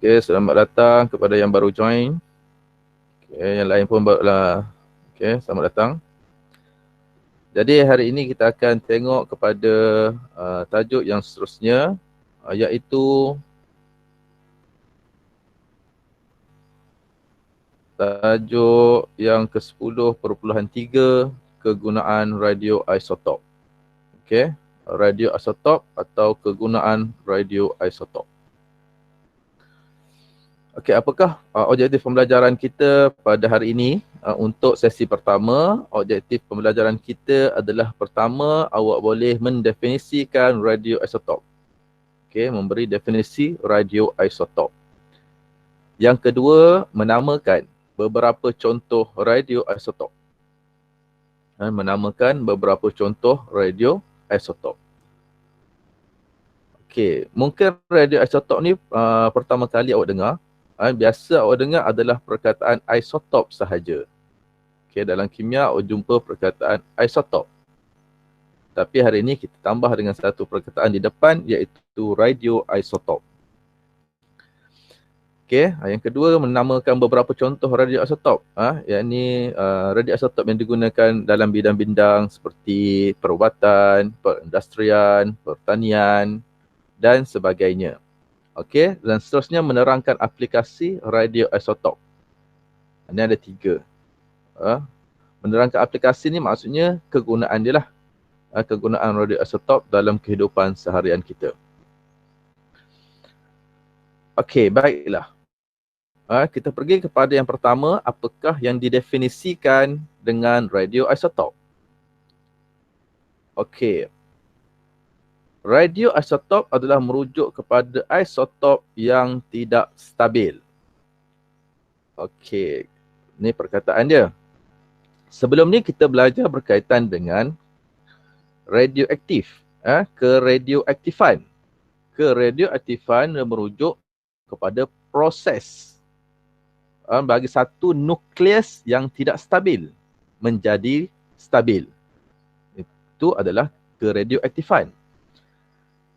Okay, selamat datang kepada yang baru join. Okay, yang lain pun barulah. Okay, selamat datang. Jadi hari ini kita akan tengok kepada tajuk yang seterusnya, iaitu tajuk yang ke-10.3, kegunaan radioisotop. Okay, radioisotop atau kegunaan radioisotop. Okey, apakah objektif pembelajaran kita pada hari ini? Untuk sesi pertama, objektif pembelajaran kita adalah pertama, awak boleh mendefinisikan radioisotop. Okey, memberi definisi radioisotop. Yang kedua, menamakan beberapa contoh radioisotop. Menamakan beberapa contoh radioisotop. Okey, mungkin radioisotop ni pertama kali awak dengar. Biasa awak dengar adalah perkataan isotop sahaja. Okay, dalam kimia awak jumpa perkataan isotop. Tapi hari ini kita tambah dengan satu perkataan di depan, iaitu radioisotop. Okay, yang kedua menamakan beberapa contoh radioisotop. Yang radioisotop yang digunakan dalam bidang-bidang seperti perubatan, perindustrian, pertanian dan sebagainya. Okey, dan seterusnya menerangkan aplikasi radioisotop. Ini ada 3. Menerangkan aplikasi ni maksudnya kegunaan dia lah. Kegunaan radioisotop dalam kehidupan seharian kita. Okey, baiklah. Kita pergi kepada yang pertama, apakah yang didefinisikan dengan radioisotop? Okey. Radioisotop adalah merujuk kepada isotop yang tidak stabil. Okey, ini perkataan dia. Sebelum ni kita belajar berkaitan dengan radioaktif, keradioaktifan. Keradioaktifan merujuk kepada proses bagi satu nukleus yang tidak stabil menjadi stabil. Itu adalah keradioaktifan.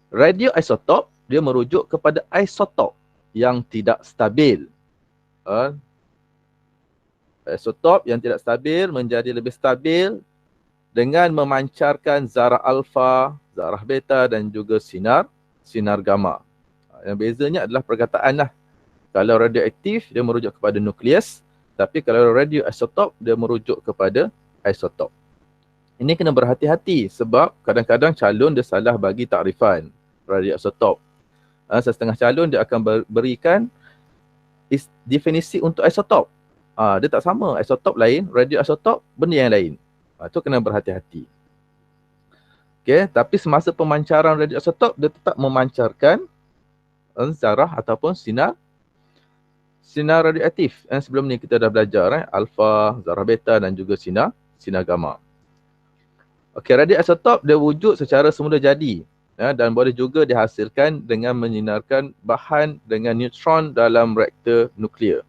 Radioisotop dia merujuk kepada isotop yang tidak stabil. Isotop yang tidak stabil menjadi lebih stabil dengan memancarkan zarah alfa, zarah beta dan juga sinar gamma. Yang bezanya adalah perkataan lah. Kalau radioaktif dia merujuk kepada nukleus, tapi kalau radioisotop dia merujuk kepada isotop. Ini kena berhati-hati sebab kadang-kadang calon dia salah bagi takrifan radioisotop. Setengah calon dia akan berikan definisi untuk isotop. Dia tak sama, isotop lain, radioisotop benda yang lain. Itu kena berhati-hati. Okay, tapi semasa pemancaran radioisotop dia tetap memancarkan zarah ataupun sinar radioaktif. Sebelum ni kita dah belajar alfa, zarah beta dan juga sinar gamma. Okey, radioisotop dia wujud secara semula jadi dan boleh juga dihasilkan dengan menyinarkan bahan dengan neutron dalam reaktor nuklear.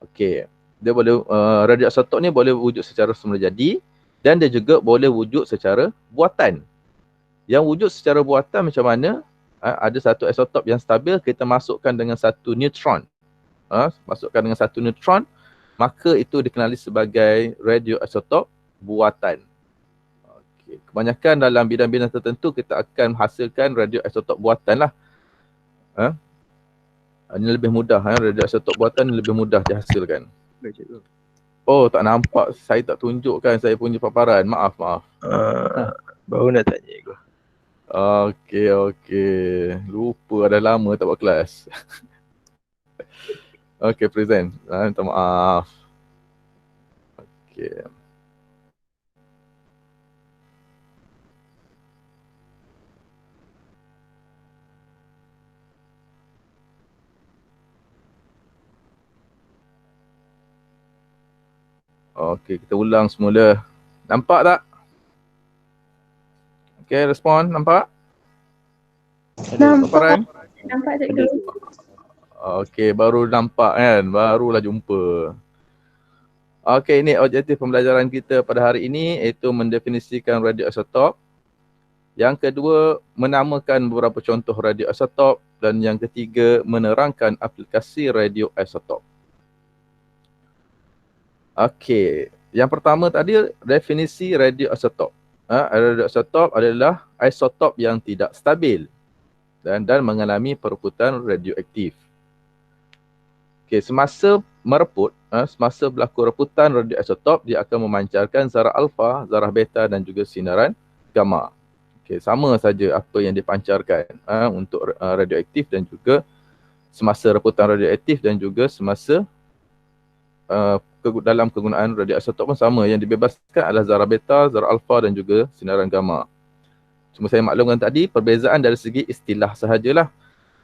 Okey, dia boleh radioisotop ni boleh wujud secara semula jadi dan dia juga boleh wujud secara buatan. Yang wujud secara buatan macam mana? Ada satu isotop yang stabil, kita masukkan dengan satu neutron. Maka itu dikenali sebagai radioisotop buatan. Kebanyakan dalam bidang-bidang tertentu kita akan menghasilkan radioisotop buatan lah. Ini lebih mudah, radioisotop buatan lebih mudah dihasilkan. Oh, tak nampak, saya tak tunjukkan saya punya paparan. Maaf. Baru nak tanya aku. Okey. Lupa, dah lama tak buat kelas. Okey, present. Minta maaf. Okey. Okey, kita ulang semula. Nampak tak? Okey, respon. Nampak? Nampak. Nampak cikgu. Okey, baru nampak kan? Barulah jumpa. Okey, ini objektif pembelajaran kita pada hari ini iaitu mendefinisikan radioisotop. Yang kedua, menamakan beberapa contoh radioisotop. Dan yang ketiga, menerangkan aplikasi radioisotop. Okey, yang pertama tadi definisi radioisotop. Radioisotop adalah isotop yang tidak stabil dan mengalami pereputan radioaktif. Okey, semasa mereput, semasa berlaku reputan radioisotop, dia akan memancarkan zarah alfa, zarah beta dan juga sinaran gamma. Okey, sama saja apa yang dipancarkan untuk radioaktif dan juga semasa reputan radioaktif dan juga semasa dalam kegunaan radioisotop pun sama. Yang dibebaskan adalah zarah beta, zarah alfa dan juga sinaran gamma. Cuma saya maklumkan tadi, perbezaan dari segi istilah sahajalah.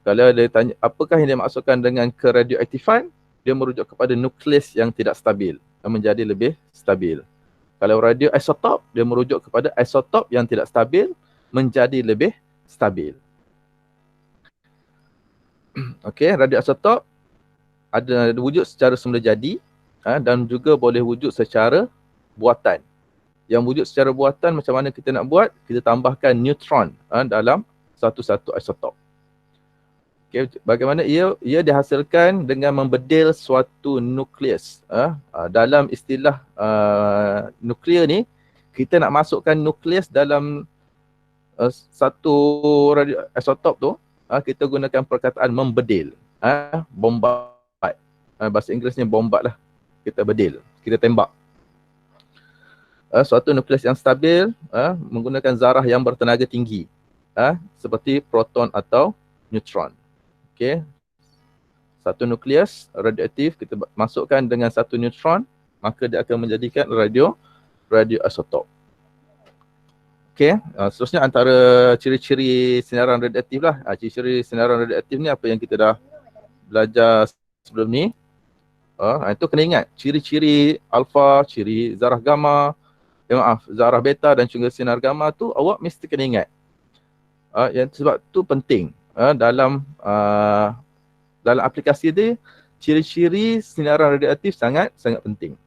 Kalau dia tanya apakah yang dimaksudkan dengan keradioaktifan, dia merujuk kepada nukleus yang tidak stabil, yang menjadi lebih stabil. Kalau radioisotop, dia merujuk kepada isotop yang tidak stabil menjadi lebih stabil. Okey, radioisotop ada wujud secara semula jadi dan juga boleh wujud secara buatan. Yang wujud secara buatan macam mana kita nak buat? Kita tambahkan neutron dalam satu-satu isotop. Okay, bagaimana ia dihasilkan dengan membedil suatu nukleus. Dalam istilah nuklear ni, kita nak masukkan nukleus dalam satu isotop tu, kita gunakan perkataan membedil. Bombat. Bahasa Inggerisnya bombat lah. Kita bedil, kita tembak. Suatu nukleus yang stabil menggunakan zarah yang bertenaga tinggi, seperti proton atau neutron. Okey. Satu nukleus radioaktif kita masukkan dengan satu neutron, maka dia akan menjadikan radioisotop. Okey, seterusnya antara ciri-ciri sinaran radioaktif lah. Ciri-ciri sinaran radioaktif ni apa yang kita dah belajar sebelum ni. Itu kena ingat ciri-ciri alfa, ciri zarah gamma, zarah beta dan juga sinar gamma tu awak mesti kena ingat. Yang sebab tu penting dalam aplikasi dia, ciri-ciri sinaran radioaktif sangat penting.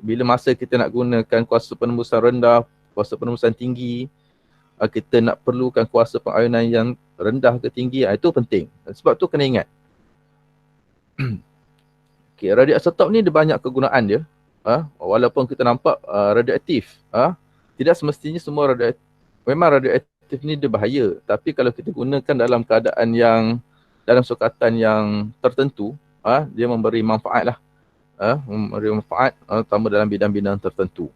Bila masa kita nak gunakan kuasa penembusan rendah, kuasa penembusan tinggi, kita nak perlukan kuasa pengayunan yang rendah ke tinggi, itu penting. Sebab tu kena ingat. Okay, radioisotop ni ada banyak kegunaan dia. Walaupun kita nampak radioaktif, tidak semestinya semua radioaktif. Memang radioaktif ni dia bahaya, tapi kalau kita gunakan dalam keadaan yang, dalam sukatan yang tertentu, dia memberi manfaat lah. Memberi manfaat terutama dalam bidang-bidang tertentu.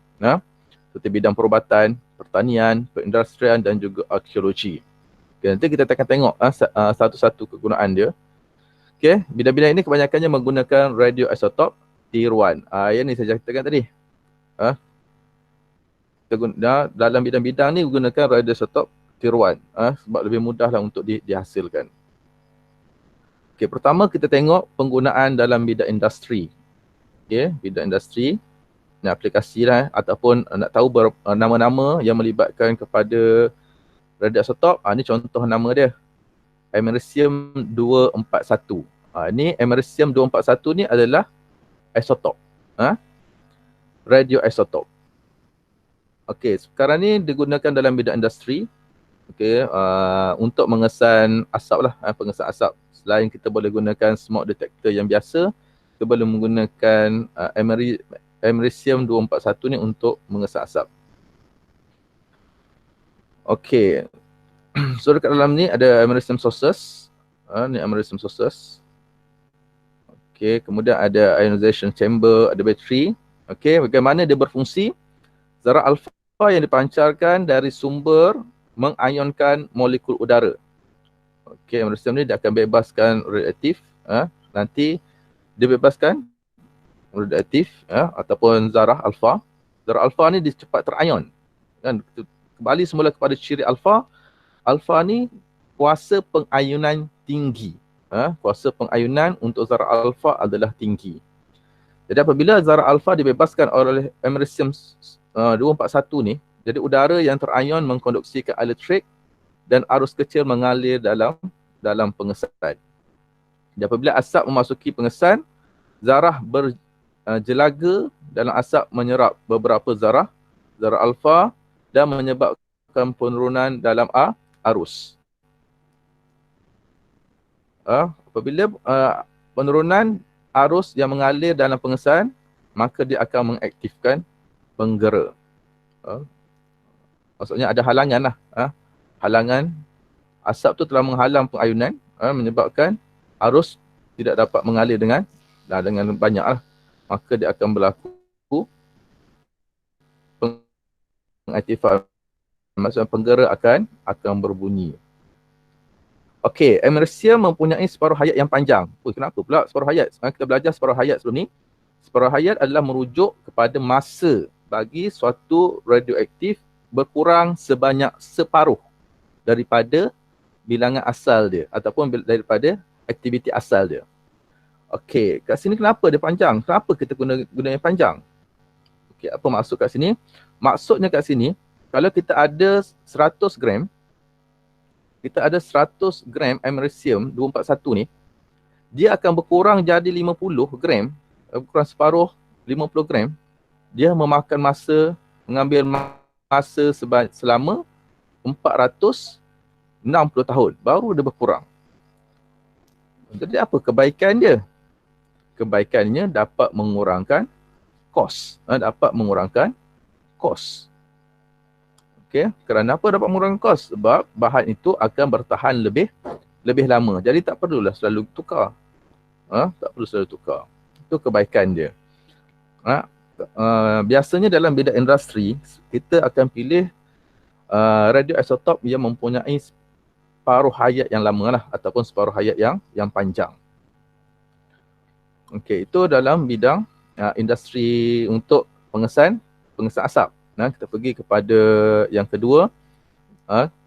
Seperti bidang perubatan, pertanian, perindustrian dan juga arkeologi. Okay, nanti kita akan tengok satu-satu kegunaan dia. Okay, bidang-bidang ini kebanyakannya menggunakan radioisotop tier 1. Yang ni saya katakan tadi. Dalam bidang-bidang ni menggunakan radioisotop tier 1. Sebab lebih mudahlah untuk dihasilkan. Okay, pertama kita tengok penggunaan dalam bidang industri. Okay, bidang industri. Ini aplikasi lah ataupun nak tahu nama-nama yang melibatkan kepada radioisotop. Ini contoh nama dia. Americium 241. Ini americium 241 ni adalah isotop. Radioisotop. Okey, sekarang ni digunakan dalam bidang industri. Okey, untuk mengesan asap lah, pengesan asap. Selain kita boleh gunakan smoke detector yang biasa, kita boleh menggunakan americium 241 ni untuk mengesan asap. Okey. So dekat dalam ni ada americium sources. Ni americium sources. Okey, kemudian ada ionization chamber, ada bateri. Okey, bagaimana dia berfungsi? Zarah alfa yang dipancarkan dari sumber mengionkan molekul udara. Okey, americium ni dia akan bebaskan radioaktif. Nanti dia bebaskan radioaktif ataupun zarah alfa. Zarah alfa ni dia cepat terion. Kan? Kembali semula kepada ciri alfa. Alfa ni kuasa pengayunan tinggi. Kuasa pengayunan untuk zarah alfa adalah tinggi. Jadi apabila zarah alfa dibebaskan oleh americium 241 ni, jadi udara yang terion mengkonduksikan elektrik dan arus kecil mengalir dalam pengesan. Jadi apabila asap memasuki pengesan, zarah berjelaga dalam asap menyerap beberapa zarah alfa dan menyebabkan menyebabkan penurunan dalam arus. Apabila penurunan arus yang mengalir dalam pengesan, maka dia akan mengaktifkan penggera. Maksudnya ada halangan lah. Halangan asap tu telah menghalang pengayunan, menyebabkan arus tidak dapat mengalir dengan banyak lah. Maka dia akan berlaku pengaktifan. Maksudnya penggera akan berbunyi. Okey, emersia mempunyai separuh hayat yang panjang. Kenapa pula separuh hayat? Kita belajar separuh hayat sebelum ni. Separuh hayat adalah merujuk kepada masa bagi suatu radioaktif berkurang sebanyak separuh daripada bilangan asal dia ataupun daripada aktiviti asal dia. Okey, kat sini kenapa dia panjang? Kenapa kita guna yang panjang? Okey, apa maksud kat sini? Maksudnya kat sini, kalau kita ada 100 gram, kita ada 100 gram americium 241 ni, dia akan berkurang jadi 50 gram, berkurang separuh 50 gram, dia mengambil masa selama 460 tahun, baru dia berkurang. Jadi apa kebaikan dia? Kebaikannya dapat mengurangkan kos. Okey, kerana apa dapat mengurangkan kos? Sebab bahan itu akan bertahan lebih lama. Jadi tak perlulah selalu tukar. Tak perlu selalu tukar. Itu kebaikan dia. Biasanya dalam bidang industri, kita akan pilih radioisotop yang mempunyai separuh hayat yang lama lah, ataupun separuh hayat yang panjang. Okey, itu dalam bidang industri untuk pengesan asap. Kita pergi kepada yang kedua,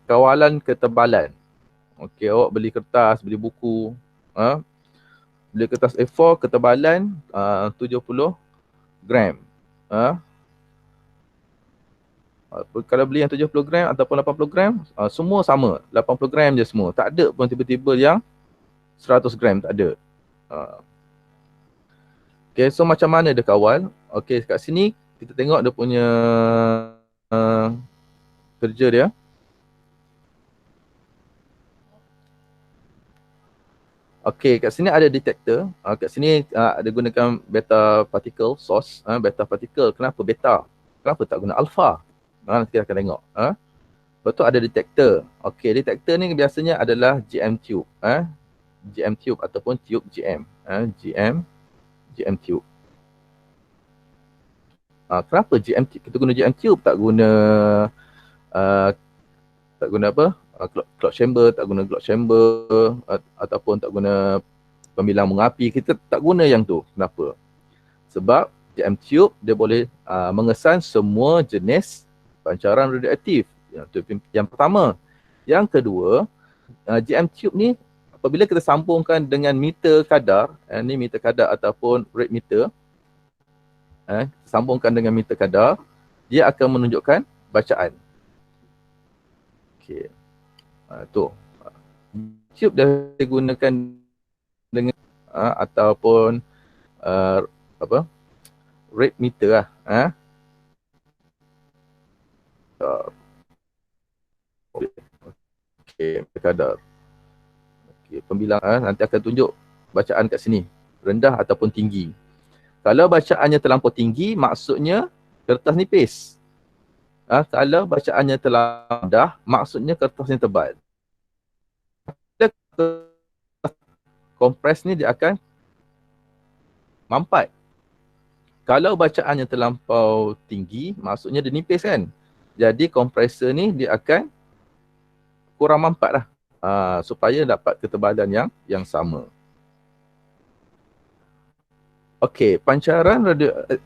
kawalan ketebalan. Okey, awak beli kertas, beli buku, beli kertas A4 ketebalan 70 gram. Kalau beli yang 70 gram ataupun 80 gram, semua sama, 80 gram je semua. Tak ada pun tiba-tiba yang 100 gram, tak ada. Okey, so macam mana dia kawal? Okey, kat sini kita tengok dia punya kerja dia. Okey, kat sini ada detector. Kat sini ada gunakan beta particle source. Beta particle, kenapa beta? Kenapa tak guna alpha? Nanti kita akan tengok. Lepas tu ada detector. Okey, detector ni biasanya adalah GM tube. GM tube ataupun tube GM. GM tube. Kenapa GM tube? Kita guna GM tube, tak guna apa? Cloud chamber, tak guna cloud chamber, ataupun tak guna pembilang mengapi. Kita tak guna yang tu. Kenapa? Sebab GM tube dia boleh mengesan semua jenis pancaran radioaktif. Yang pertama. Yang kedua, GM tube ni apabila kita sambungkan dengan meter kadar, ni meter kadar ataupun rate meter, sambungkan dengan meter kadar, dia akan menunjukkan bacaan. Okey. Tu. Tube dah digunakan dengan ataupun rate meter lah. Okey, meter kadar. Okey, pembilang nanti akan tunjuk bacaan kat sini, rendah ataupun tinggi. Kalau bacaannya terlampau tinggi, maksudnya kertas nipis. Kalau bacaannya terlampau rendah, maksudnya kertasnya tebal. Kompres ni dia akan mampat. Kalau bacaannya terlampau tinggi, maksudnya dia nipis kan. Jadi kompresor ni dia akan kurang mampat lah. Supaya dapat ketebalan yang sama. Okey, pancaran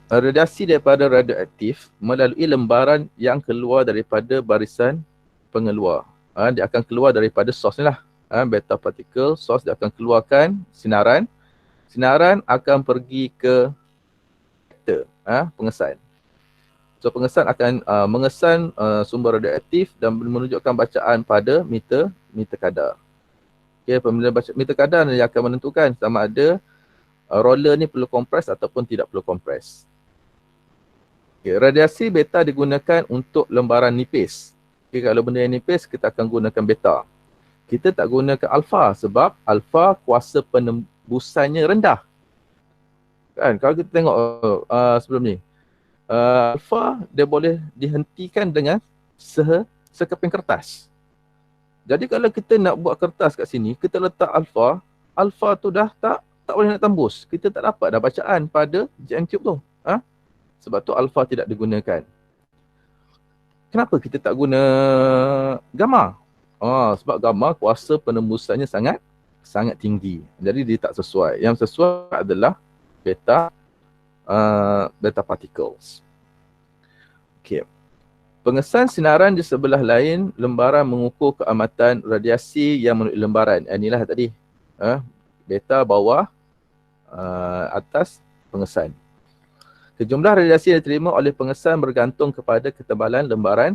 radiasi daripada radioaktif melalui lembaran yang keluar daripada barisan pengeluar. Dia akan keluar daripada source ni lah. Beta particle source, dia akan keluarkan sinaran. Sinaran akan pergi ke pengesan. So pengesan akan mengesan sumber radioaktif dan menunjukkan bacaan pada meter kadar. Okey, apabila baca meter kadar ni akan menentukan sama ada roller ni perlu kompres ataupun tidak perlu kompres. Okay, radiasi beta digunakan untuk lembaran nipis. Okay, kalau benda yang nipis, kita akan gunakan beta. Kita tak gunakan alfa sebab alfa kuasa penembusannya rendah. Kan? Kalau kita tengok sebelum ni, alfa dia boleh dihentikan dengan sekeping kertas. Jadi kalau kita nak buat kertas kat sini, kita letak alfa, alfa tu dah tak boleh nak tembus. Kita tak dapat dah bacaan pada JM Tube tu. Sebab tu alfa tidak digunakan. Kenapa kita tak guna gamma? Sebab gamma kuasa penembusannya sangat tinggi. Jadi dia tak sesuai. Yang sesuai adalah beta particles. Okey. Pengesan sinaran di sebelah lain lembaran mengukur keamatan radiasi yang melalui lembaran. Inilah tadi. Beta bawah, atas pengesan. Kejumlah radiasi yang diterima oleh pengesan bergantung kepada ketebalan lembaran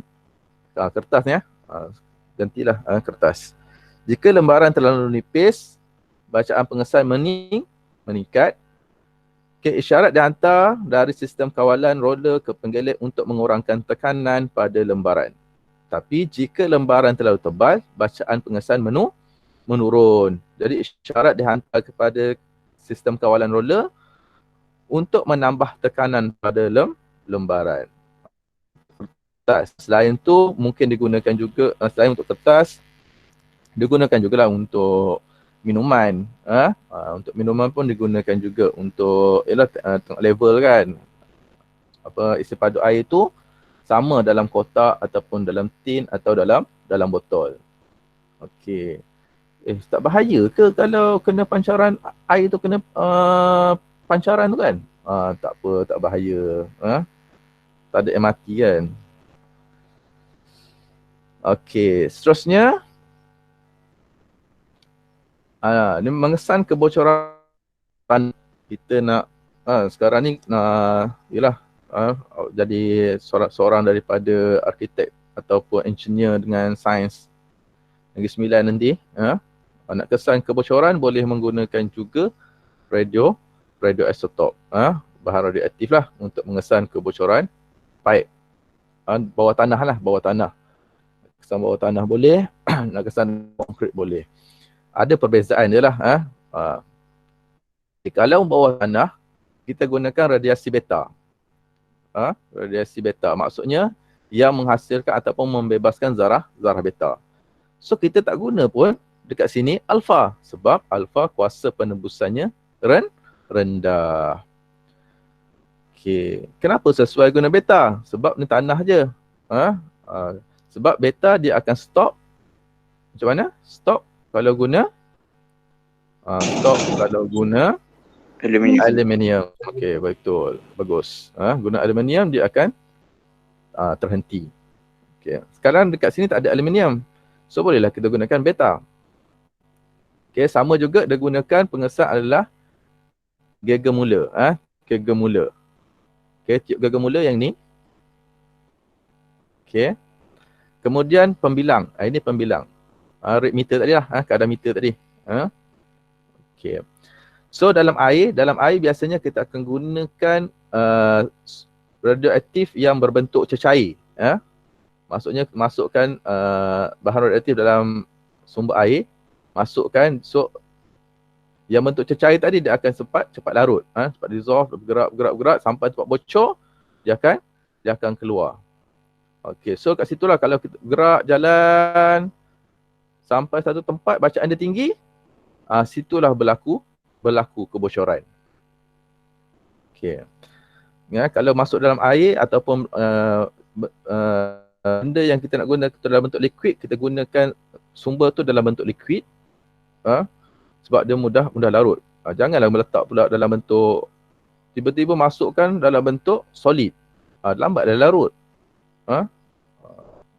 kertas ni. Gantilah kertas. Jika lembaran terlalu nipis, bacaan pengesan meningkat. Isyarat dihantar dari sistem kawalan roller ke penggelik untuk mengurangkan tekanan pada lembaran. Tapi jika lembaran terlalu tebal, bacaan pengesan menurun. Jadi isyarat dihantar kepada sistem kawalan roller untuk menambah tekanan pada lembaran. Selain tu mungkin digunakan juga, selain untuk kertas, digunakan juga lah untuk minuman. Untuk minuman pun digunakan juga untuk tengok level kan. Isi padu air tu sama dalam kotak ataupun dalam tin atau dalam botol. Okey. Tak bahaya ke kalau kena pancaran air tu, kena pancaran tu kan? Tak apa, tak bahaya. Tak ada yang mati kan? Okey, seterusnya ni mengesan kebocoran. Kita nak sekarang ni jadi seorang daripada arkitek ataupun engineer dengan sains Negeri Sembilan nanti. Nak kesan kebocoran boleh menggunakan juga radioisotop, bahan radioaktif lah untuk mengesan kebocoran pipe. Bawah tanah. Kesan bawah tanah boleh, nak kesan konkrit boleh. Ada perbezaan dia lah. Kalau bawah tanah, kita gunakan radiasi beta. Radiasi beta maksudnya yang menghasilkan ataupun membebaskan zarah beta. So kita tak guna pun dekat sini alfa sebab alfa kuasa penembusannya rendah. Okey, kenapa sesuai guna beta? Sebab ni tanah je. Sebab beta dia akan stop. Macam mana? Stop kalau guna aluminium. Okey, betul. Bagus. Guna aluminium dia akan terhenti. Okey. Sekarang dekat sini tak ada aluminium. So bolehlah kita gunakan beta. Okey, sama juga dia gunakan pengesan adalah Geiger Müller. Geiger Müller. Okey, tiup Geiger Müller yang ni. Okey. Kemudian pembilang. Ini pembilang. Rate meter tadi lah. Kadar meter tadi. Okey. So dalam air biasanya kita akan gunakan radioaktif yang berbentuk cecair. Maksudnya masukkan bahan radioaktif dalam sumber air, masukkan, so yang bentuk cecair tadi dia akan cepat larut, cepat dissolve, bergerak sampai tempat bocor, dia akan keluar. Okey, so kat situlah kalau kita gerak jalan sampai satu tempat bacaan dia tinggi, situlah berlaku kebocoran. Okey. Ya, kalau masuk dalam air ataupun benda yang kita nak guna dalam bentuk liquid, kita gunakan sumber tu dalam bentuk liquid. Sebab dia mudah larut. Janganlah meletak pula dalam bentuk, tiba-tiba masukkan dalam bentuk solid. Lambat dah larut.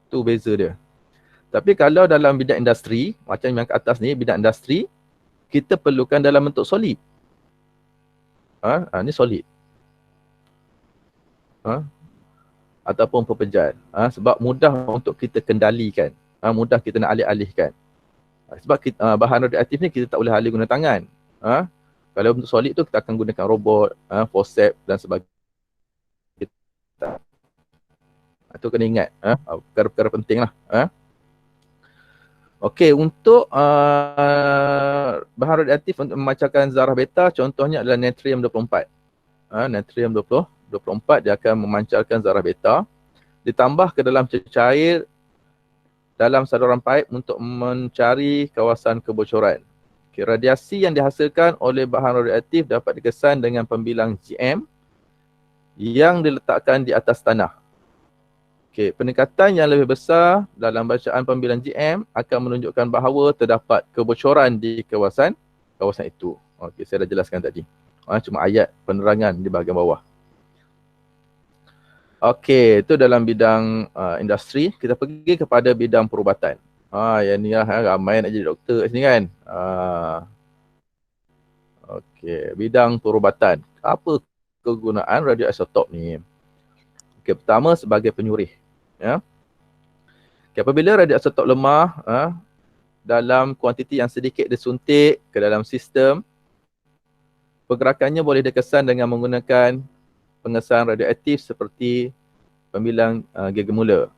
Tu beza dia. Tapi kalau dalam bidang industri, macam yang ke atas ni, bidang industri, kita perlukan dalam bentuk solid. Ni solid. Ataupun pepejat. Sebab mudah untuk kita kendalikan. Mudah kita nak alih-alihkan. Sebab bahan radioaktif ni kita tak boleh alih guna tangan. Kalau bentuk solid tu kita akan gunakan robot, forceps dan sebagainya. Itu kena ingat. Perkara-perkara penting lah. Okey, untuk bahan radioaktif untuk memancarkan zarah beta, contohnya adalah natrium 24. Natrium 24 dia akan memancarkan zarah beta. Ditambah ke dalam cecair dalam saluran paip untuk mencari kawasan kebocoran. Okay, radiasi yang dihasilkan oleh bahan radioaktif dapat dikesan dengan pembilang GM yang diletakkan di atas tanah. Okay, peningkatan yang lebih besar dalam bacaan pembilang GM akan menunjukkan bahawa terdapat kebocoran di kawasan itu. Okey, saya dah jelaskan tadi. Cuma ayat penerangan di bahagian bawah. Okey, itu dalam bidang industri. Kita pergi kepada bidang perubatan. Yang ni lah, ramai nak jadi doktor kat sini kan. Okey, bidang perubatan. Apa kegunaan radioisotop ni? Okey, pertama sebagai penyurih. Ya. Okay, apabila radioisotop lemah dalam kuantiti yang sedikit disuntik ke dalam sistem, pergerakannya boleh dikesan dengan menggunakan pengesan radioaktif seperti pembilang gegemula,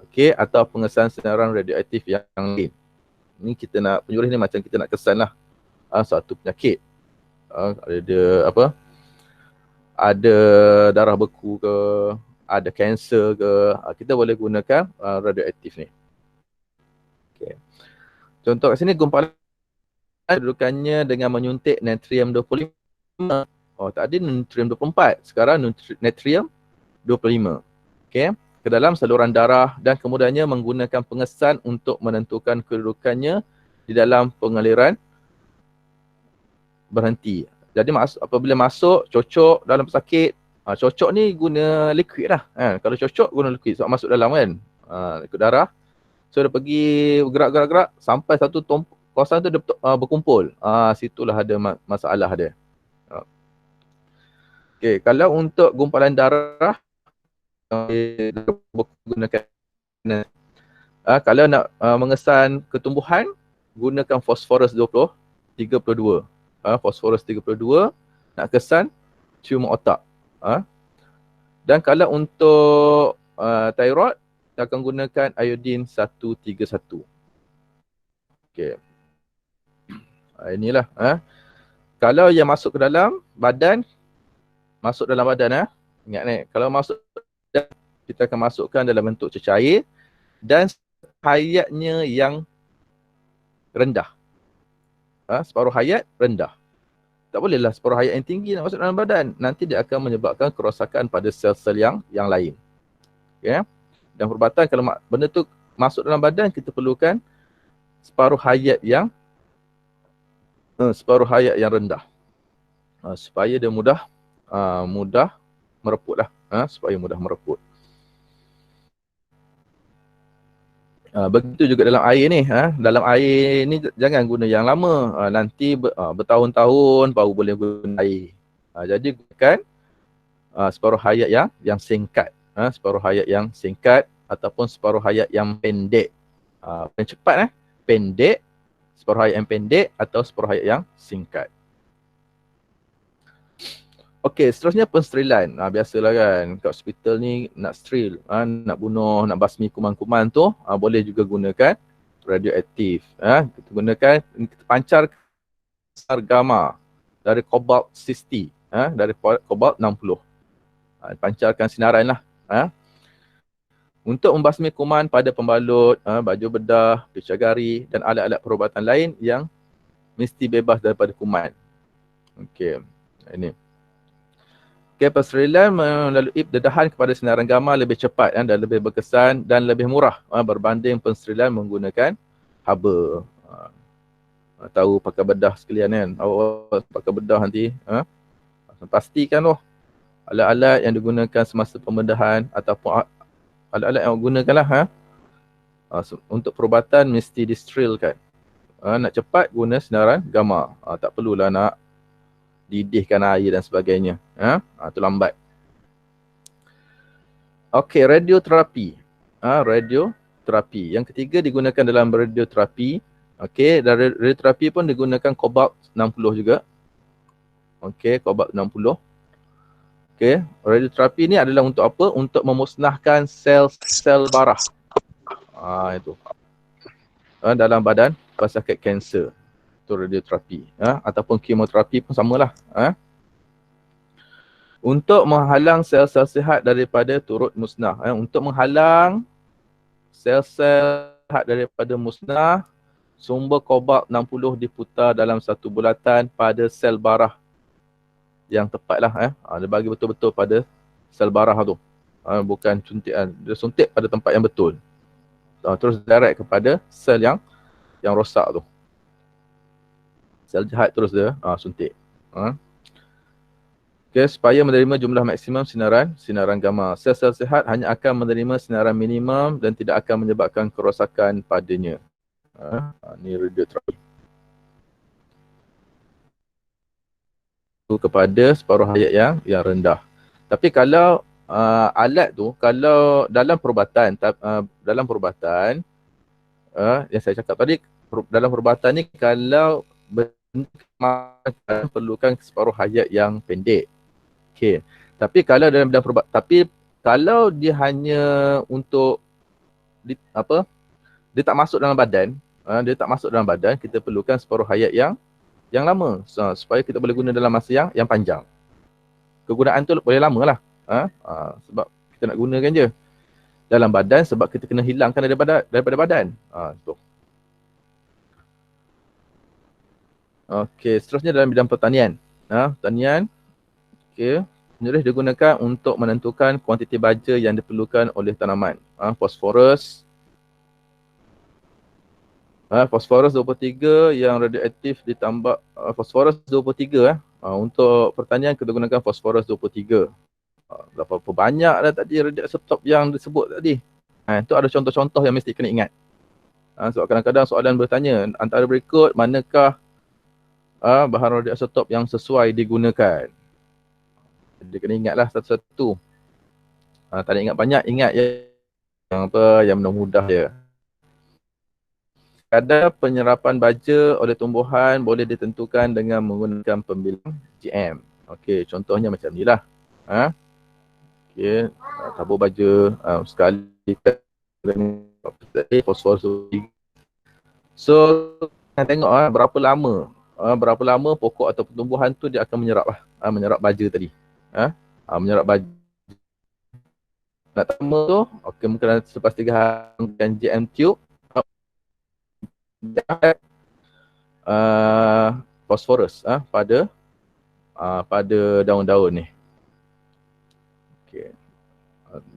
okey, atau pengesan sinaran radioaktif yang lain. Ni kita nak penyurih ni macam kita nak kesan lah satu penyakit. Ada darah beku ke, ada kanser ke, kita boleh gunakan radioaktif ni. Okay. Contoh kat sini gumpalan kedudukannya dengan menyuntik natrium 25. Tadi natrium 24, sekarang natrium 25. Okay. Ke dalam saluran darah dan kemudiannya menggunakan pengesan untuk menentukan kedudukannya di dalam pengaliran berhenti. Jadi apabila masuk, cocok dalam pesakit, cocok ni guna liquid lah. Kalau cocok guna liquid sebab masuk dalam kan. Liquid darah. So dia pergi gerak sampai satu kawasan tu dia berkumpul. Situlah ada masalah dia. Okey, kalau untuk gumpalan darah gunakan kalau nak mengesan ketumbuhan, gunakan fosforus 32. Fosforus 32 nak kesan tumor otak. Dan kalau untuk thyroid, kita akan gunakan iodin 131. Okey. Inilah. Kalau yang masuk ke dalam badan, ingat ni, kalau masuk kita akan masukkan dalam bentuk cecair dan hayatnya yang rendah. Separuh hayat rendah. Tak bolehlah separuh hayat yang tinggi nak masuk dalam badan. Nanti dia akan menyebabkan kerosakan pada sel-sel yang lain. Okay. Dan perubatan kalau benda tu masuk dalam badan, kita perlukan separuh hayat yang rendah. Supaya dia mudah mereput lah. Supaya mudah mereput. Begitu juga dalam air ni. Dalam air ni jangan guna yang lama. Nanti bertahun-tahun baru boleh guna air. Jadi gunakan separuh hayat yang singkat. Separuh hayat yang singkat ataupun separuh hayat yang pendek. Yang cepat pendek, separuh hayat yang pendek atau separuh hayat yang singkat. Okey, seterusnya pensterilan. Biasalah kan, kat hospital ni nak steril, nak bunuh, nak basmi kuman-kuman tu, boleh juga gunakan radioaktif. Kita gunakan, kita pancar gamma dari cobalt 60, dari cobalt 60. Pancarkan sinaran lah. Untuk membasmi kuman pada pembalut, baju bedah, picagari dan alat-alat perubatan lain yang mesti bebas daripada kuman. Okey, ini. Okay, pensterilan melalui dedahan kepada sinaran gamma lebih cepat dan lebih berkesan dan lebih murah berbanding pensterilan menggunakan haba. Tahu pakai bedah sekalian kan. Awak pakai bedah nanti. Pastikan alat-alat yang digunakan semasa pembedahan ataupun alat-alat yang gunakan lah. Untuk perubatan mesti disterilkan. Nak cepat guna sinaran gamma. Tak perlulah nak didihkan air dan sebagainya. Itu lambat. Okey, radioterapi. Radioterapi. Yang ketiga digunakan dalam radioterapi. Okey, dari radioterapi pun digunakan cobalt 60 juga. Okey, cobalt 60. Okey, radioterapi ni adalah untuk apa? Untuk memusnahkan sel-sel barah. Itu. Dalam badan pesakit kanser. Itu radioterapi. Ataupun kemoterapi pun samalah. Untuk menghalang sel-sel sihat daripada turut musnah. Untuk menghalang sel-sel sihat daripada musnah, sumber kobalt 60 diputar dalam satu bulatan pada sel barah yang tepatlah. Dia bagi betul-betul pada sel barah tu. Bukan suntikan. Dia suntik pada tempat yang betul. Terus direct kepada sel yang rosak tu. Sel jahat terus dia suntik. Okay, supaya menerima jumlah maksimum sinaran gamma. Sel-sel sihat hanya akan menerima sinaran minimum dan tidak akan menyebabkan kerosakan padanya. Ini radioterapi. Kepada separuh hayat yang rendah. Tapi kalau alat tu, kalau dalam perubatan, yang saya cakap tadi, dalam perubatan ni kalau perlukan separuh hayat yang pendek. Okey. Tapi kalau dalam bidang perubatan, tapi kalau dia hanya untuk dia tak masuk dalam badan, kita perlukan separuh hayat yang lama supaya kita boleh guna dalam masa yang panjang. Kegunaan tu boleh lama lah. Sebab kita nak gunakan je dalam badan sebab kita kena hilangkan daripada badan. Tu. Okey, seterusnya dalam bidang pertanian. Pertanian. Okey, penyerih digunakan untuk menentukan kuantiti baja yang diperlukan oleh tanaman. Fosforus. Fosforus 23 yang radioaktif ditambah fosforus 23 untuk pertanian kita gunakan fosforus 23. Berapa banyak dah tadi radioisotop yang disebut tadi. Itu ada contoh-contoh yang mesti kena ingat. Sebab kadang-kadang soalan bertanya antara berikut manakah bahan radioisotop yang sesuai digunakan. Jadi kena ingatlah satu-satu. Tak nak ingat banyak, ingat yang mudah je. Kadar penyerapan baja oleh tumbuhan boleh ditentukan dengan menggunakan pembilang GM. Okey, contohnya macam ni lah. Okey, tabur baja sekali fosforus. So, kita tengok berapa lama pokok atau tumbuhan tu dia akan menyerap baja tadi. Menyerap baja. Nak tambah tu, okey mungkin selepas 3 hari dengan GM tube fosforus pada daun-daun ni. Okey.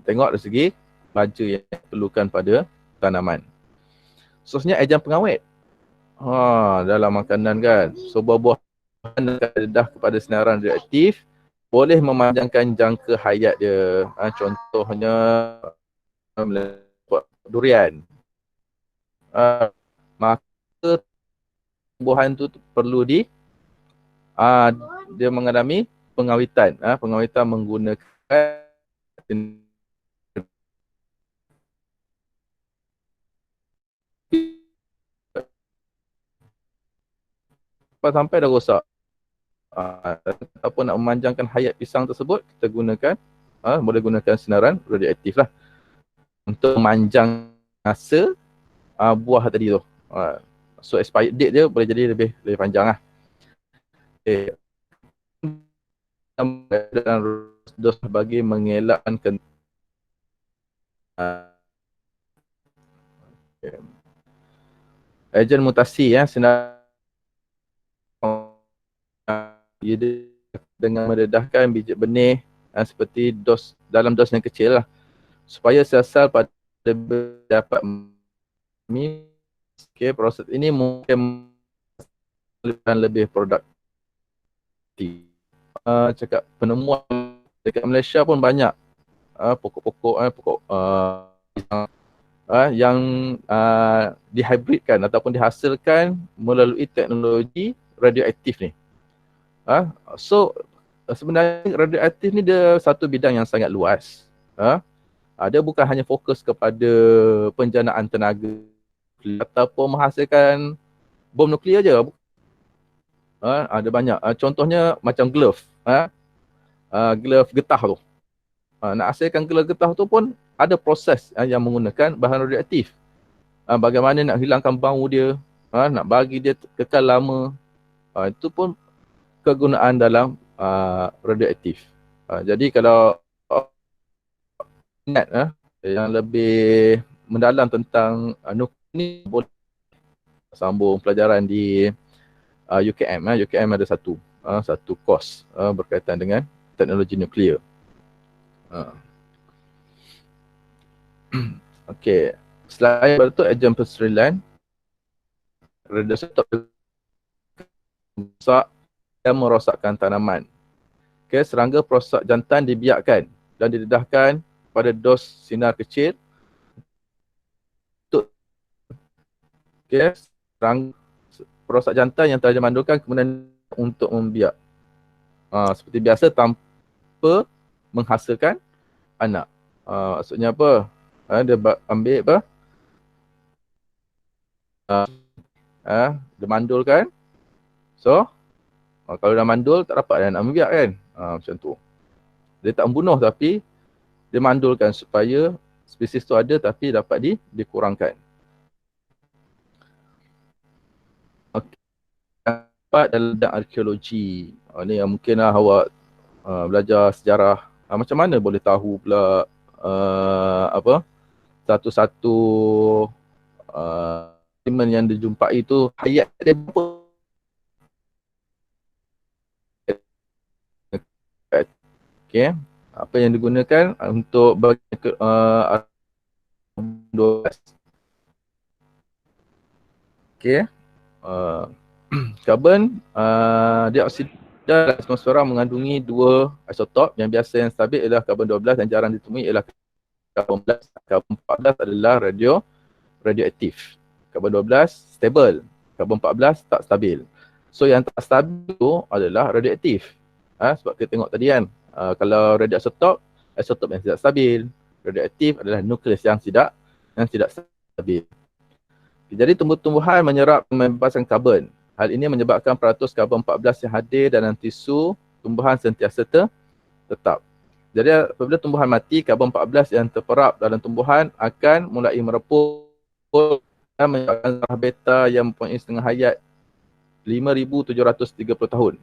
Tengok dari segi baja yang diperlukan pada tanaman. Seterusnya ejen pengawet. Dalam makanan kan. So buah-buahan dedah kepada sinaran radioaktif boleh memanjangkan jangka hayat dia. Contohnya durian. Maka tumbuhan tu perlu dia mengalami pengawitan. Pengawitan menggunakan sampai dah rosak. Ataupun nak memanjangkan hayat pisang tersebut, kita gunakan boleh gunakan sinaran radioaktif lah untuk memanjang masa buah tadi tu. So expired date dia boleh jadi lebih panjang lah. Okay. Dos bagi mengelakkan ejen mutasi sinar dengan mendedahkan biji benih seperti dalam dos yang kecil lah supaya sel-sel pada dapat proses ini mungkin lebih produktif. Cakap penemuan dekat Malaysia pun banyak pokok yang dihybridkan ataupun dihasilkan melalui teknologi radioaktif ni. So sebenarnya radioaktif ni dia satu bidang yang sangat luas. Dia bukan hanya fokus kepada penjanaan tenaga ataupun menghasilkan bom nuklear je. Ada banyak. Contohnya macam glove. glove getah tu. Nak hasilkan glove getah tu pun ada proses yang menggunakan bahan radioaktif. Bagaimana nak hilangkan bau dia, nak bagi dia kekal lama. Itu pun kegunaan dalam radioaktif. Jadi kalau ingat yang lebih mendalam tentang nuklear ni, boleh sambung pelajaran di UKM. UKM ada satu course berkaitan dengan teknologi nuklear. Okey, selain itu ejen perserilan, radioisotop merosak dan merosakkan tanaman. Okey, serangga perosak jantan dibiarkan dan didedahkan pada dos sinar kecil. Okey, serangga perosak jantan yang telah dimandulkan kemudian untuk membiak. Seperti biasa tanpa menghasilkan anak. Maksudnya apa? Dia ambil apa? Dia mandulkan. So, kalau dah mandul tak dapat dia nak membiak kan? Macam tu. Dia tak membunuh tapi dia mandulkan supaya spesies tu ada tapi dapat dikurangkan. Dapat dalam bidang arkeologi. Ni yang mungkinlah awak belajar sejarah. Macam mana boleh tahu pula satu-satu elemen yang dijumpai itu hayat dia apa? Okey, apa yang digunakan untuk bagi 12. Okey. Karbon dioksida dalam atmosfera mengandungi dua isotop. Yang biasa yang stabil ialah karbon 12 dan jarang ditemui ialah karbon 14. Karbon 14 adalah radioaktif. Karbon 12 stable. Karbon 14 tak stabil. So yang tak stabil tu adalah radioaktif. Sebab kita tengok tadi kan, kalau radioisotop, isotop yang tidak stabil. Radioaktif adalah nukleus yang tidak stabil. Jadi tumbuh-tumbuhan menyerap membebaskan karbon. Hal ini menyebabkan peratus karbon 14 yang hadir dalam tisu tumbuhan sentiasa tetap. Jadi apabila tumbuhan mati, karbon 14 yang terperap dalam tumbuhan akan mulai mereput dan menyebabkan zarah beta yang mempunyai setengah hayat 5,730 tahun.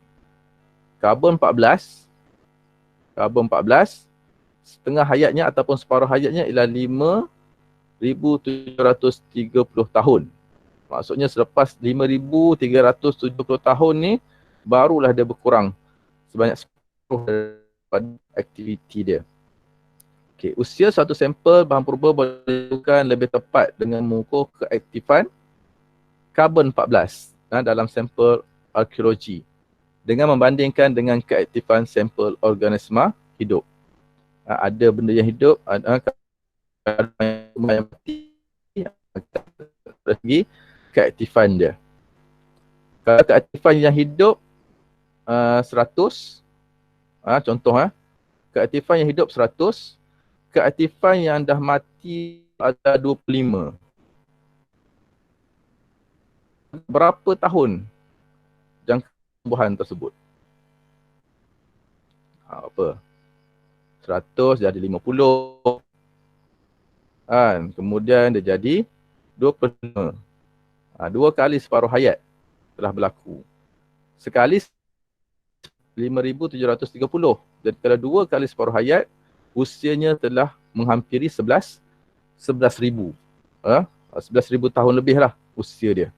Karbon 14 setengah hayatnya ataupun separuh hayatnya ialah 5,730 tahun. Maksudnya selepas 5,370 tahun ni barulah dia berkurang sebanyak 10 daripada aktiviti dia. Okey, usia satu sampel bahan purba boleh ditentukan lebih tepat dengan mengukur keaktifan karbon 14 dalam sampel arkeologi dengan membandingkan dengan keaktifan sampel organisma hidup. Ada benda yang hidup, ada yang mati, lagi keaktifan dia. Kalau keaktifan yang hidup 100, contoh keaktifan yang hidup 100, keaktifan yang dah mati ada 25. Berapa tahun jangka tumbuhan tersebut? Apa? 100 jadi 50. Kemudian dia jadi 25. 2 kali separuh hayat telah berlaku. Sekali 5,730. Jadi kalau 2 kali separuh hayat, usianya telah menghampiri 11,000. 11,000 tahun lebih lah usia dia.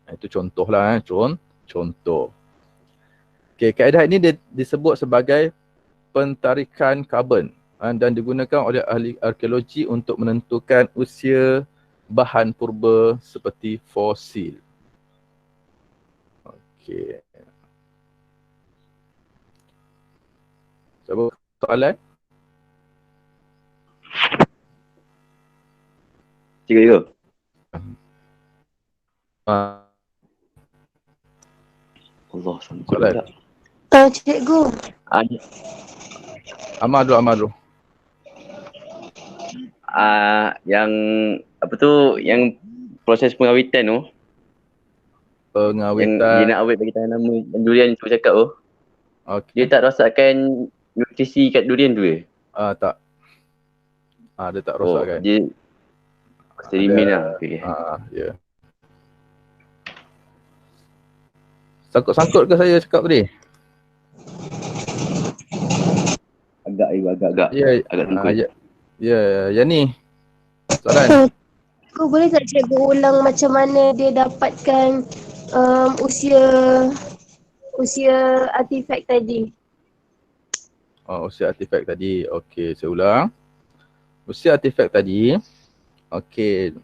Itu contoh lah. Contoh. Okay, kaedah ini disebut sebagai pentarikan karbon dan digunakan oleh ahli arkeologi untuk menentukan usia bahan purba seperti fosil. Okey. Siapa soalan? Cikgu. Allah Soalan. Cikgu. Amal dulu. Yang apa tu, yang proses pengawitan tu. Pengawitan. Yang dia nak awet bagi tahan lama, yang durian cuba cakap tu. Dia Okey. tak rosakkan nutrisi kat durian tu ke? Tak. Dia tak Oh, rosakkan. dia Dia steril lah. Okay. ya. Sangkut-sangkut ke saya cakap tadi? Agak Ya, sangkut. yang ni soalan. Cikgu boleh tak cikgu ulang macam mana dia dapatkan usia artifak tadi? Usia artifak tadi. Okey, saya ulang. Usia artifak tadi. Okey.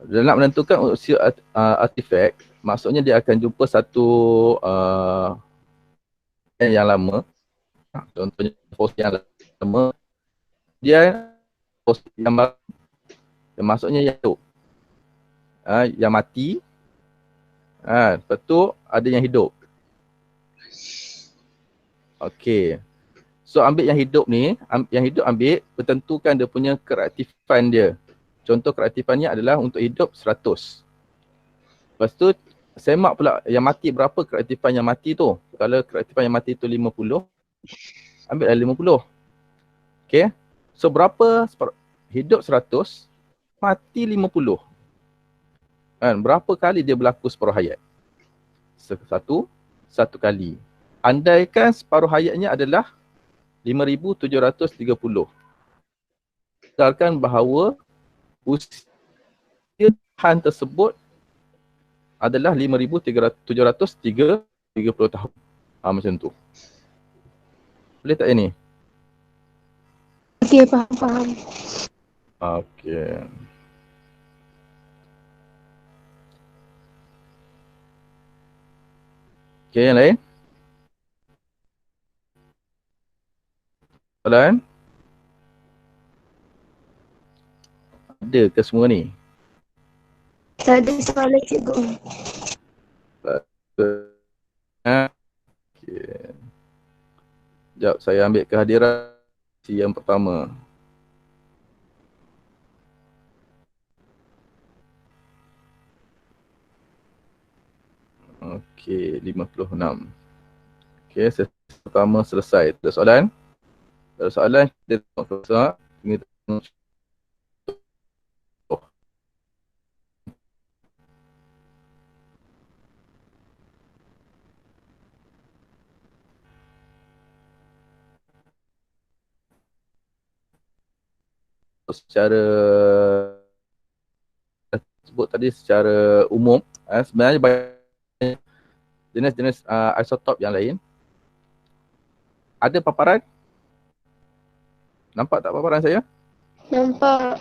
Dalam menentukan usia artifak, maksudnya dia akan jumpa satu yang lama. Contohnya fosil yang lama. Dia fosil yang baru. Maksudnya yang hidup. Yang mati. Lepas tu ada yang hidup. Okey. So ambil yang hidup ni, ambil, bertentukan dia punya kereaktifan dia. Contoh kereaktifannya adalah untuk hidup 100. Lepas tu semak pula yang mati berapa kereaktifan yang mati tu. Kalau kereaktifan yang mati tu 50, ambil 50. Okey. So berapa hidup 100, mati 50. Berapa kali dia berlaku separuh hayat? Satu kali. Andaikan separuh hayatnya adalah 5,730. Berdasarkan bahawa usia Tuhan tersebut adalah 5,730 tahun. Macam tu. Boleh tak ini? Okey, faham. Okey. Okey, yang lain? Soalan? Ada ke semua ni? Tak ada soalan cikgu. Okey. Sekejap, saya ambil kehadiran si yang pertama. Okey, 56. Okey, sesi pertama selesai. Ada soalan? Ada soalan? Kita tengok Profesor. Kita tengok. Secara sebut tadi secara umum, sebenarnya banyak jenis-jenis isotop yang lain. Ada paparan? Nampak tak paparan saya? Nampak.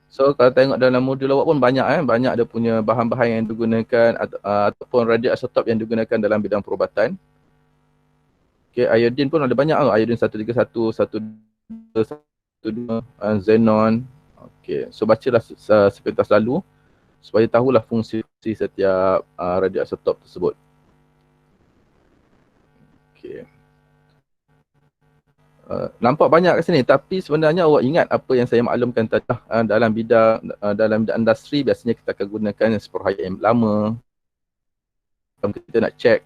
So kalau tengok dalam modul awak pun banyak banyak dia punya bahan-bahan yang digunakan ataupun radioisotop yang digunakan dalam bidang perubatan. Okey, iodine pun ada banyak iodine 131, 122, xenon. Okey, so bacalah sepintas lalu supaya tahulah fungsi setiap radioisotop tersebut. Okey. Nampak banyak kat sini, tapi sebenarnya awak ingat apa yang saya maklumkan tadi dalam bidang industri biasanya kita akan gunakan separuh hayat yang lama. Kalau kita nak check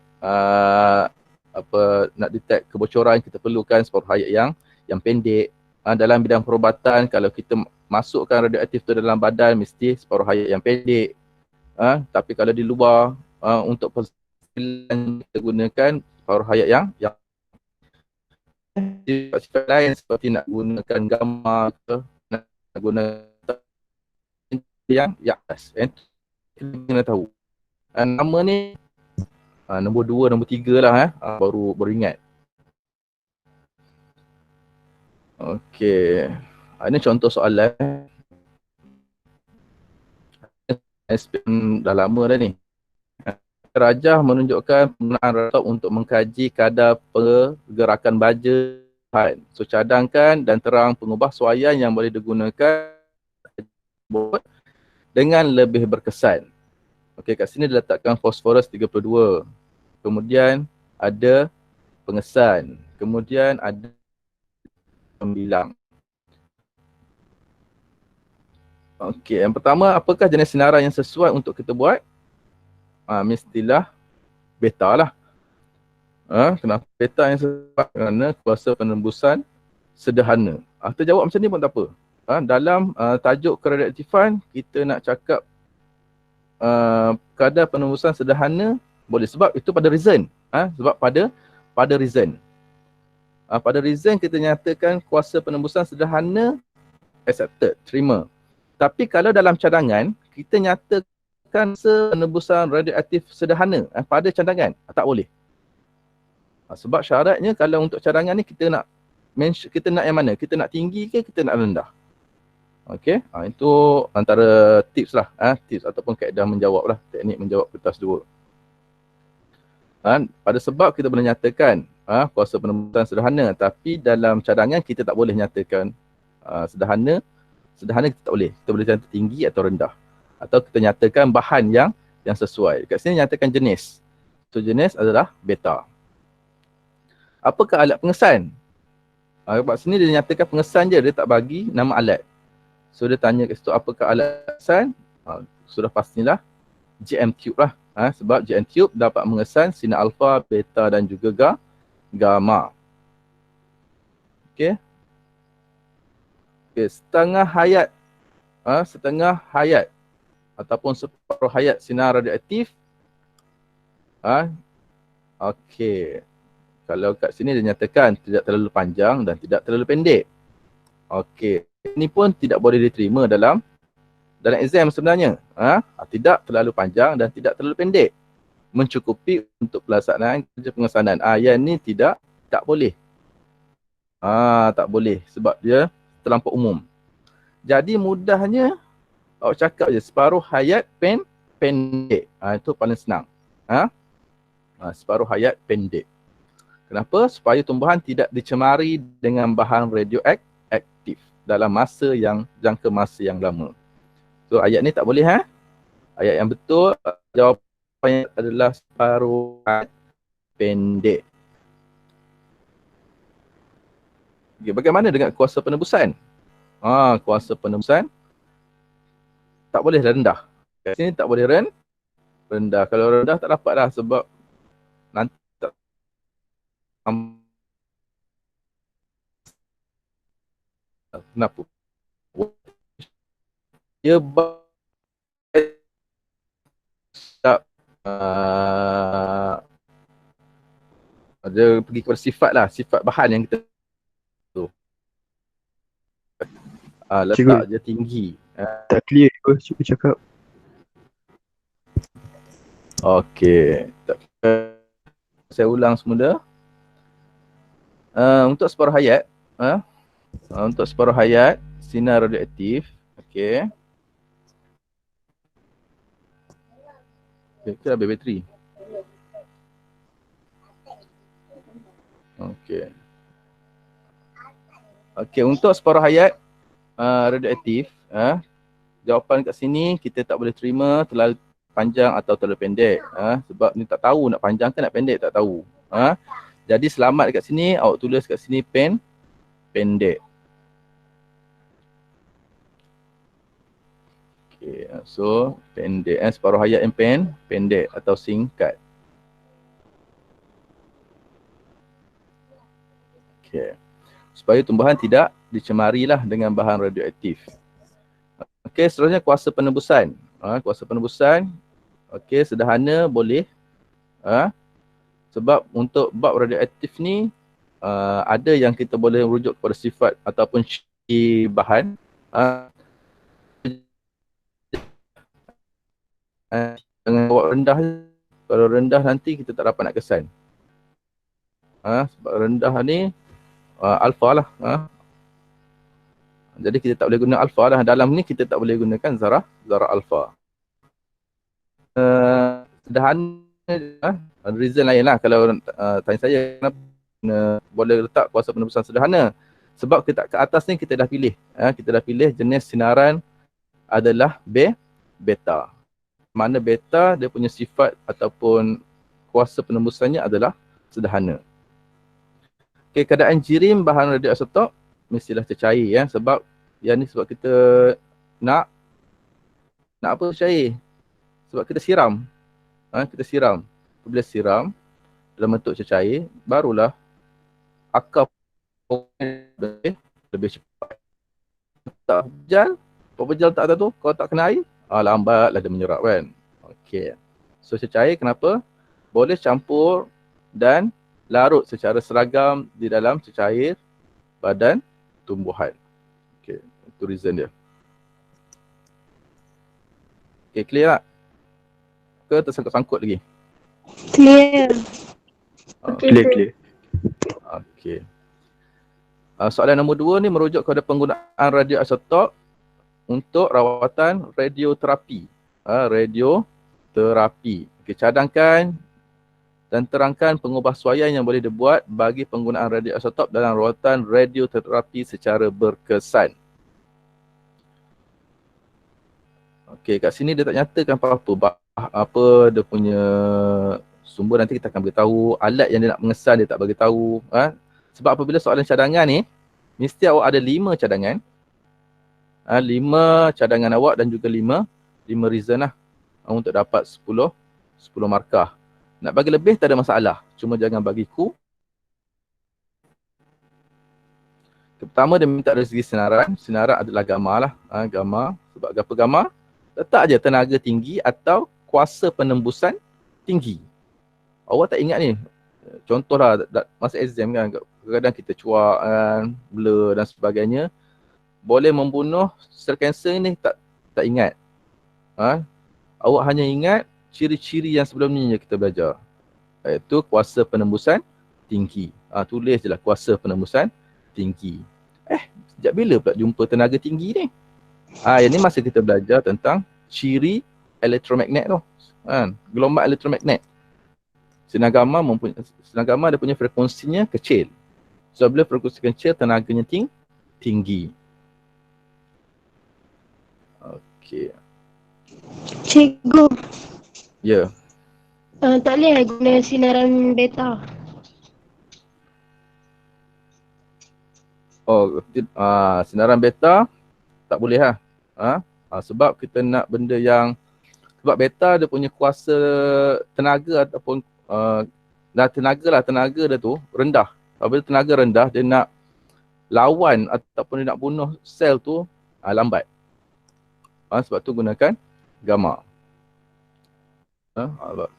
nak detect kebocoran, kita perlukan separuh hayat yang pendek. Dalam bidang perubatan, kalau kita masukkan radioaktif tu dalam badan, mesti separuh hayat yang pendek. Tapi kalau di luar, untuk persilinan kita gunakan separuh hayat yang sifat lain seperti nak gunakan gamma ke, nak gunakan yang atas. Kita kena tahu. Nama ni nombor 2, nombor 3 lah baru ingat. Okey. Ini contoh soalan. SPM dah lama dah ni. Rajah menunjukkan penggunaan radar untuk mengkaji kadar pergerakan baja. So cadangkan dan terang pengubah suaian yang boleh digunakan dengan lebih berkesan. Okey, kat sini diletakkan fosforus 32. Kemudian ada pengesan. Kemudian ada pembilang. Okey, yang pertama, apakah jenis sinaran yang sesuai untuk kita buat mestilah beta lah. Kenapa beta yang sebab? Kerana kuasa penembusan sederhana. Terjawab macam ni pun tak apa. Dalam tajuk keradioaktifan, kita nak cakap kadar penembusan sederhana boleh, sebab itu pada reason. Sebab pada reason. Pada reason kita nyatakan kuasa penembusan sederhana accepted, terima. Tapi kalau dalam cadangan, kita nyatakan penembusan radioaktif sederhana pada cadangan, tak boleh. Sebab syaratnya kalau untuk cadangan ni kita nak yang mana? Kita nak tinggi ke kita nak rendah? Okey, itu antara tips lah, tips ataupun kaedah menjawab lah, teknik menjawab kertas 2. Pada sebab kita boleh nyatakan kuasa penembusan sederhana, tapi dalam cadangan kita tak boleh nyatakan sederhana kita tak boleh. Kita boleh nyatakan tinggi atau rendah. Atau kita nyatakan bahan yang sesuai. Dekat sini nyatakan jenis. So jenis adalah beta. Apakah alat pengesan? Kat sini dia nyatakan pengesan je, dia tak bagi nama alat. So dia tanya kat situ apakah alat pengesan? Sudah pastilah GM tube lah. Sebab GM tube dapat mengesan sinar alfa, beta dan juga gamma. Okey. Setengah hayat ataupun separuh hayat sinar radioaktif. Okey. Kalau kat sini dia nyatakan tidak terlalu panjang dan tidak terlalu pendek. Okey. Ini pun tidak boleh diterima dalam exam sebenarnya. Tidak terlalu panjang dan tidak terlalu pendek. Mencukupi untuk pelaksanaan kerja pengesanan. Yang ni tak boleh. Tak boleh sebab dia terlampau umum. Jadi mudahnya awak cakap je separuh hayat pendek. Itu paling senang. Separuh hayat pendek. Kenapa? Supaya tumbuhan tidak dicemari dengan bahan radioaktif dalam jangka masa yang lama. So ayat ni tak boleh Ayat yang betul jawapannya adalah separuh hayat pendek. Okay, bagaimana dengan kuasa penembusan? Kuasa penembusan tak boleh rendah. Kat sini tak boleh rendah. Kalau rendah tak dapat dah sebab nanti tak kenapa? Dia dia pergi kepada sifat lah, sifat bahan yang kita tu. Letak je tinggi. Tak clear cuba cakap. Okey. Saya ulang semula. Untuk separuh hayat, sinar radioaktif. Okey. Kita habis bateri. Okey. Okey, untuk separuh hayat radioaktif, jawapan kat sini kita tak boleh terima terlalu panjang atau terlalu pendek. Sebab ni tak tahu nak panjang ke nak pendek, tak tahu. Jadi selamat dekat sini, awak tulis kat sini pendek. Okay, so pendek, separuh hayat yang pendek atau singkat. Okay. Supaya tumbuhan tidak dicemarilah dengan bahan radioaktif. Okay, seterusnya kuasa penembusan. Kuasa penembusan, okay, sederhana boleh. Sebab untuk bab radioaktif ni, ada yang kita boleh rujuk kepada sifat ataupun ciri bahan. Dengan bawa rendah, kalau rendah nanti kita tak dapat nak kesan. Sebab rendah ni alfa lah. Jadi kita tak boleh guna alfa lah. Dalam ni kita tak boleh gunakan zarah alfa. Sederhana, reason lain lah. Kalau tanya saya kenapa boleh letak kuasa penembusan sederhana. Sebab kita ke atas ni kita dah pilih. Kita dah pilih jenis sinaran adalah beta. Mana beta dia punya sifat ataupun kuasa penembusannya adalah sederhana. Okay, keadaan jirim bahan radioisotop mestilah tercair sebab yang ni sebab kita nak apa tercair? Sebab kita siram. Kita siram. Bila siram dalam bentuk cecair, barulah akar lebih cepat. Tak pejal tak atas tu, kalau tak kena air, lambatlah dia menyerap kan. Okey. So cecair kenapa? Boleh campur dan larut secara seragam di dalam cecair badan tumbuhan. Okey, itu reason dia. Okey, clear tak? Ke tersangkut-sangkut lagi? Clear. Clear. Okey. Soalan nombor 2 ni merujuk kepada penggunaan radioisotop untuk rawatan radioterapi. Radioterapi. Okey, cadangkan dan terangkan pengubahsuaian yang boleh dibuat bagi penggunaan radioisotop dalam rawatan radioterapi secara berkesan. Okey, kat sini dia tak nyatakan apa-apa. Apa dia punya sumber, nanti kita akan beritahu. Alat yang dia nak mengesan dia tak bagi tahu. Sebab apabila soalan cadangan ni, mesti awak ada 5 cadangan. 5 cadangan awak dan juga 5 reason lah untuk dapat 10 markah. Nak bagi lebih tak ada masalah. Cuma jangan bagi ku. Pertama dia minta dari segi sinaran. Sinaran adalah gamma lah. Gamma. Sebab apa gamma? Letak je tenaga tinggi atau kuasa penembusan tinggi. Awak tak ingat ni? Contohlah masa exam kan, kadang-kadang kita cuak kan, blur dan sebagainya. Boleh membunuh sel kanser ni tak ingat. Awak hanya ingat ciri-ciri yang sebelum ni kita belajar. Iaitu kuasa penembusan tinggi. Tulis je lah kuasa penembusan tinggi. Sejak bila pula jumpa tenaga tinggi ni? Yang ni masa kita belajar tentang ciri elektromagnet tu. Gelombang elektromagnet. Sinar gamma dia punya frekuensinya kecil. So bila frekuensi kecil, tenaganya tinggi. Okey. Cikgu. Ya. Tak boleh guna sinaran beta. Sinaran beta tak boleh lah. Sebab kita nak benda yang, sebab beta dia punya kuasa tenaga ataupun tenaga dia tu rendah. Apabila tenaga rendah, dia nak lawan ataupun dia nak bunuh sel tu lambat. Sebab tu gunakan gamma.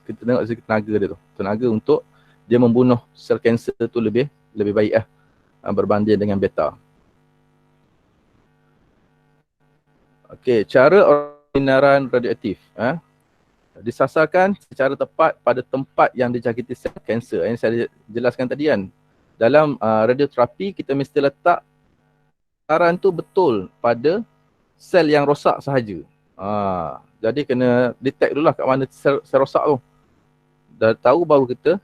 Kita tengok segi tenaga dia tu. Tenaga untuk dia membunuh sel kanser tu lebih baik berbanding dengan beta. Okey, cara sinaran radioaktif. Disasarkan secara tepat pada tempat yang dijangkiti sel kanser. Yang saya jelaskan tadi kan. Dalam radioterapi kita mesti letak sasaran tu betul pada sel yang rosak sahaja. Jadi kena detect dulu lah kat mana sel rosak tu. Dah tahu baru kita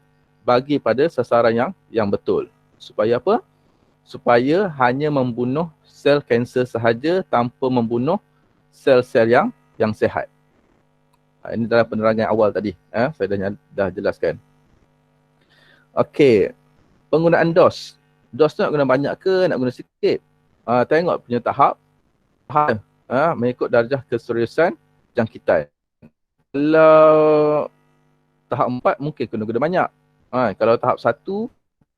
bagi pada sasaran yang betul. Supaya apa? Supaya hanya membunuh sel kanser sahaja tanpa membunuh sel-sel yang sihat. Ini dalam penerangan awal tadi. Saya dah jelaskan. Okey. Penggunaan dos. Dos tu nak guna banyak ke, nak guna sikit? Tengok punya tahap. Mengikut darjah keseriusan jangkitan. Kalau tahap 4 mungkin kena guna banyak. Kalau tahap 1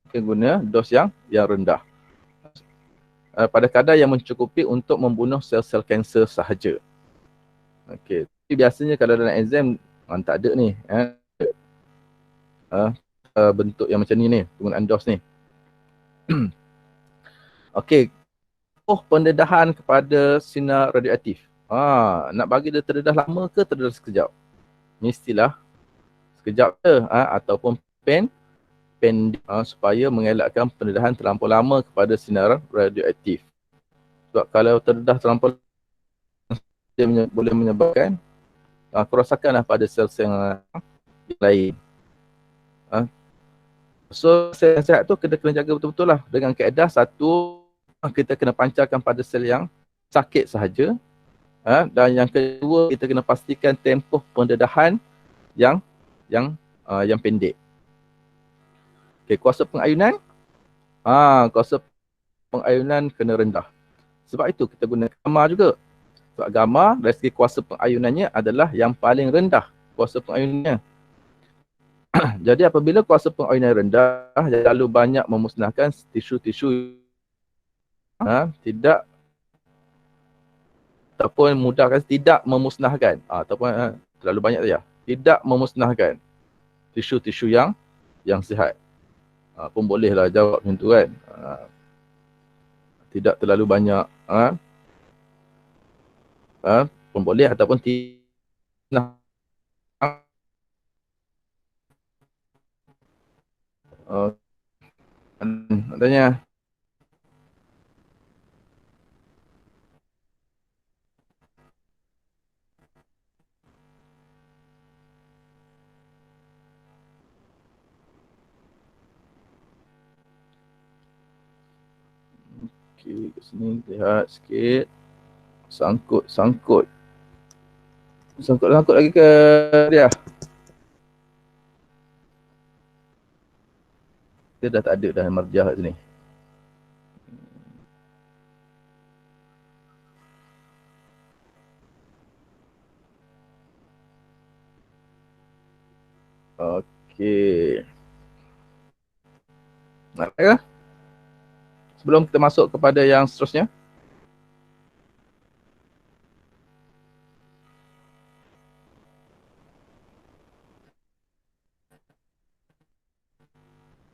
mungkin guna dos yang rendah. Pada kadar yang mencukupi untuk membunuh sel-sel kanser sahaja. Okey. Tapi biasanya kalau dalam exam tak ada ni. Bentuk yang macam ni penggunaan dos ni. Okey. Pendedahan kepada sinar radioaktif. Nak bagi dia terdedah lama ke terdedah sekejap? Mestilah sekejap je ataupun pendek supaya mengelakkan pendedahan terlampau lama kepada sinaran radioaktif. Sebab kalau terdedah terlampau lama, dia boleh menyebabkan kerosakan pada sel-sel yang lain. So sel yang sihat tu kita kena jaga betul-betul lah dengan kaedah. Satu, kita kena pancarkan pada sel yang sakit sahaja. Dan yang kedua, kita kena pastikan tempoh pendedahan yang pendek. Okay, kuasa pengayunan. Kuasa pengayunan kena rendah. Sebab itu kita guna gamma juga. Sebab gamma dari segi kuasa pengayunannya adalah yang paling rendah kuasa pengayunannya. Jadi apabila kuasa pengawinan rendah, lalu banyak memusnahkan tisu-tisu tidak ataupun mudahkan tidak memusnahkan ataupun terlalu banyak saja. Tidak memusnahkan tisu-tisu yang sihat. Pun bolehlah jawab macam tu kan. Tidak terlalu banyak pun boleh ataupun tidak. Nak tanya. Okey, kat sini lihat sikit. Sangkut lagi ke dia. Dia dah tak ada dah marjah kat sini. Okey. Nak ke? Sebelum kita masuk kepada yang seterusnya.